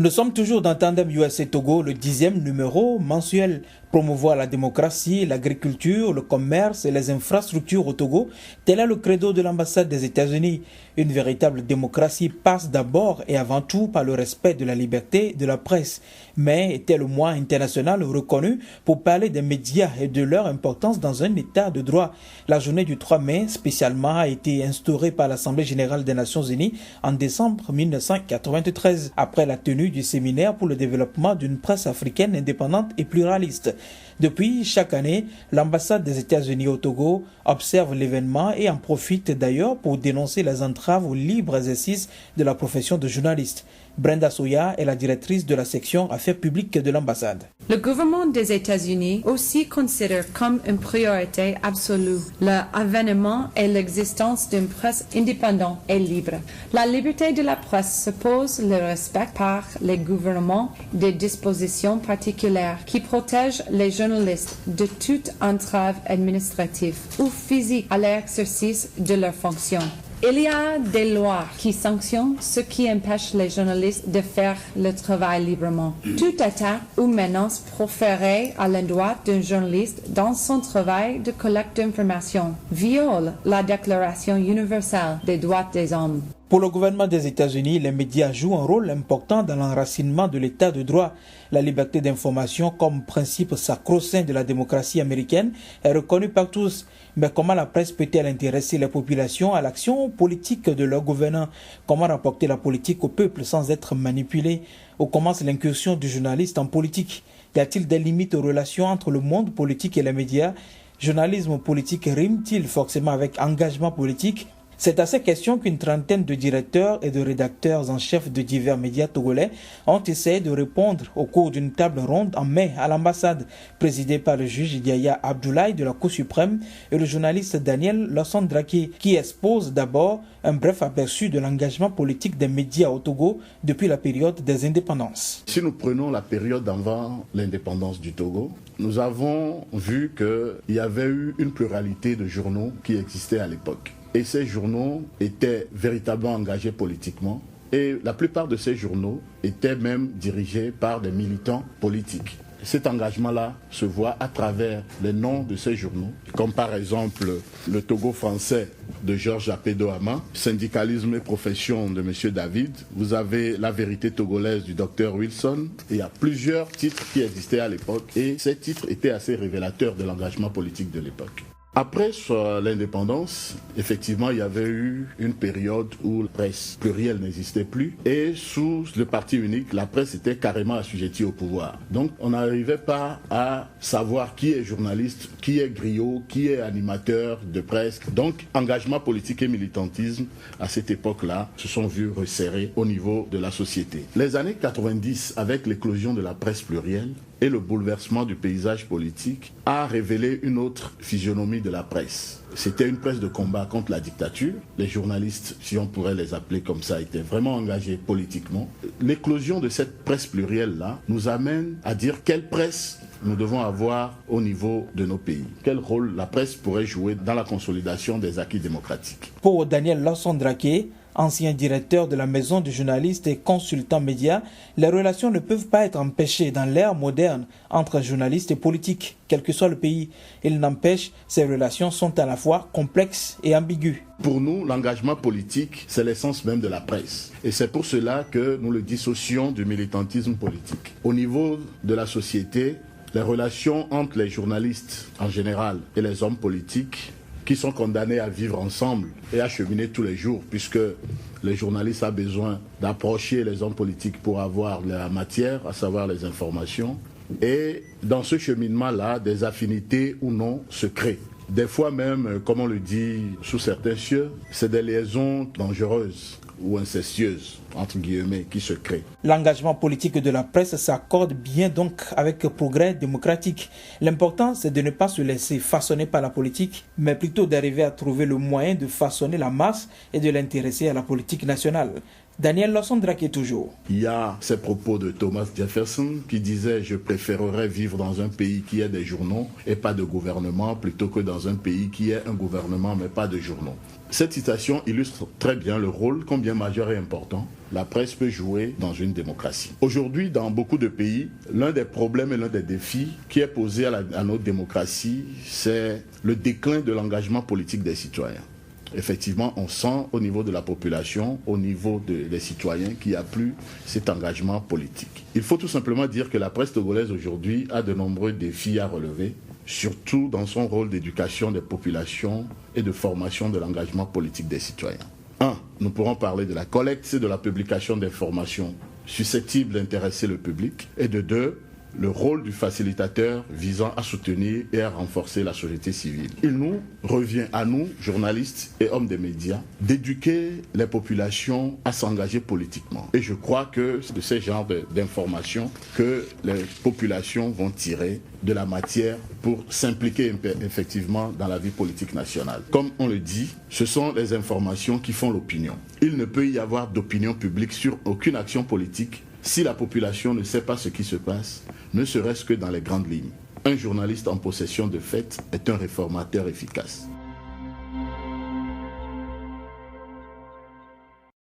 Nous sommes toujours dans Tandem USA Togo, le 10e numéro mensuel. Promouvoir la démocratie, l'agriculture, le commerce et les infrastructures au Togo, tel est le credo de l'ambassade des États-Unis. Une véritable démocratie passe d'abord et avant tout par le respect de la liberté de la presse. Mais était le mois international reconnu pour parler des médias et de leur importance dans un état de droit. La journée du 3 mai spécialement a été instaurée par l'Assemblée générale des Nations unies en décembre 1993, après la tenue du séminaire pour le développement d'une presse africaine indépendante et pluraliste. Depuis, chaque année, l'ambassade des États-Unis au Togo observe l'événement et en profite d'ailleurs pour dénoncer les entraves au libre exercice de la profession de journaliste. Brenda Soya est la directrice de la section Affaires publiques de l'ambassade. Le gouvernement des États-Unis aussi considère comme une priorité absolue l'avènement et l'existence d'une presse indépendante et libre. La liberté de la presse suppose le respect par les gouvernements des dispositions particulières qui protègent les journalistes de toute entrave administrative ou physique à l'exercice de leurs fonctions. Il y a des lois qui sanctionnent ce qui empêche les journalistes de faire le travail librement. Toute attaque ou menace proférée à l'endroit d'un journaliste dans son travail de collecte d'informations viole la Déclaration universelle des droits des hommes. Pour le gouvernement des États-Unis, les médias jouent un rôle important dans l'enracinement de l'état de droit. La liberté d'information comme principe sacro-saint de la démocratie américaine est reconnue par tous. Mais comment la presse peut-elle intéresser les populations à l'action politique de leurs gouvernants? Comment rapporter la politique au peuple sans être manipulé? Où commence l'incursion du journaliste en politique? Y a-t-il des limites aux relations entre le monde politique et les médias? Journalisme politique rime-t-il forcément avec engagement politique? C'est à ces questions qu'une trentaine de directeurs et de rédacteurs en chef de divers médias togolais ont essayé de répondre au cours d'une table ronde en mai à l'ambassade, présidée par le juge Yaya Abdoulaye de la Cour suprême et le journaliste Daniel Losson-Draké, qui expose d'abord un bref aperçu de l'engagement politique des médias au Togo depuis la période des indépendances. Si nous prenons la période avant l'indépendance du Togo, nous avons vu qu'il y avait eu une pluralité de journaux qui existaient à l'époque. Et ces journaux étaient véritablement engagés politiquement. Et la plupart de ces journaux étaient même dirigés par des militants politiques. Cet engagement-là se voit à travers les noms de ces journaux, comme par exemple le Togo français de Georges Apédo-Ama, Syndicalisme et profession de M. David, vous avez La vérité togolaise du Dr Wilson. Il y a plusieurs titres qui existaient à l'époque et ces titres étaient assez révélateurs de l'engagement politique de l'époque. Après l'indépendance, effectivement, il y avait eu une période où la presse plurielle n'existait plus et sous le parti unique, la presse était carrément assujettie au pouvoir. Donc, on n'arrivait pas à savoir qui est journaliste, qui est griot, qui est animateur de presse. Donc, engagement politique et militantisme, à cette époque-là, se sont vus resserrés au niveau de la société. Les années 90, avec l'éclosion de la presse plurielle, et le bouleversement du paysage politique a révélé une autre physionomie de la presse. C'était une presse de combat contre la dictature. Les journalistes, si on pourrait les appeler comme ça, étaient vraiment engagés politiquement. L'éclosion de cette presse plurielle-là nous amène à dire quelle presse nous devons avoir au niveau de nos pays. Quel rôle la presse pourrait jouer dans la consolidation des acquis démocratiques. Pour Daniel Losson-Draké, ancien directeur de la maison du journaliste et consultant média, les relations ne peuvent pas être empêchées dans l'ère moderne entre journalistes et politiques, quel que soit le pays. Il n'empêche, ces relations sont à la fois complexes et ambiguës. Pour nous, l'engagement politique, c'est l'essence même de la presse. Et c'est pour cela que nous le dissocions du militantisme politique. Au niveau de la société, les relations entre les journalistes en général et les hommes politiques qui sont condamnés à vivre ensemble et à cheminer tous les jours, puisque les journalistes ont besoin d'approcher les hommes politiques pour avoir la matière, à savoir les informations. Et dans ce cheminement-là, des affinités ou non se créent. Des fois même, comme on le dit sous certains cieux, c'est des liaisons dangereuses ou incestueuses, entre guillemets, qui se créent. L'engagement politique de la presse s'accorde bien donc avec le progrès démocratique. L'important, c'est de ne pas se laisser façonner par la politique, mais plutôt d'arriver à trouver le moyen de façonner la masse et de l'intéresser à la politique nationale. Daniel Lawson-Draké toujours. Il y a ces propos de Thomas Jefferson qui disait « Je préférerais vivre dans un pays qui ait des journaux et pas de gouvernement plutôt que dans un pays qui ait un gouvernement mais pas de journaux ». Cette citation illustre très bien le rôle combien majeur et important la presse peut jouer dans une démocratie. Aujourd'hui, dans beaucoup de pays, l'un des problèmes et l'un des défis qui est posé à notre démocratie, c'est le déclin de l'engagement politique des citoyens. Effectivement, on sent au niveau de la population, au niveau des citoyens, qu'il n'y a plus cet engagement politique. Il faut tout simplement dire que la presse togolaise aujourd'hui a de nombreux défis à relever, surtout dans son rôle d'éducation des populations et de formation de l'engagement politique des citoyens. 1. Nous pourrons parler de la collecte et de la publication d'informations susceptibles d'intéresser le public. Et de 2, le rôle du facilitateur visant à soutenir et à renforcer la société civile. Il nous revient à nous, journalistes et hommes des médias, d'éduquer les populations à s'engager politiquement. Et je crois que c'est de ce genre d'informations que les populations vont tirer de la matière pour s'impliquer effectivement dans la vie politique nationale. Comme on le dit, ce sont les informations qui font l'opinion. Il ne peut y avoir d'opinion publique sur aucune action politique si la population ne sait pas ce qui se passe, ne serait-ce que dans les grandes lignes. Un journaliste en possession de faits est un réformateur efficace.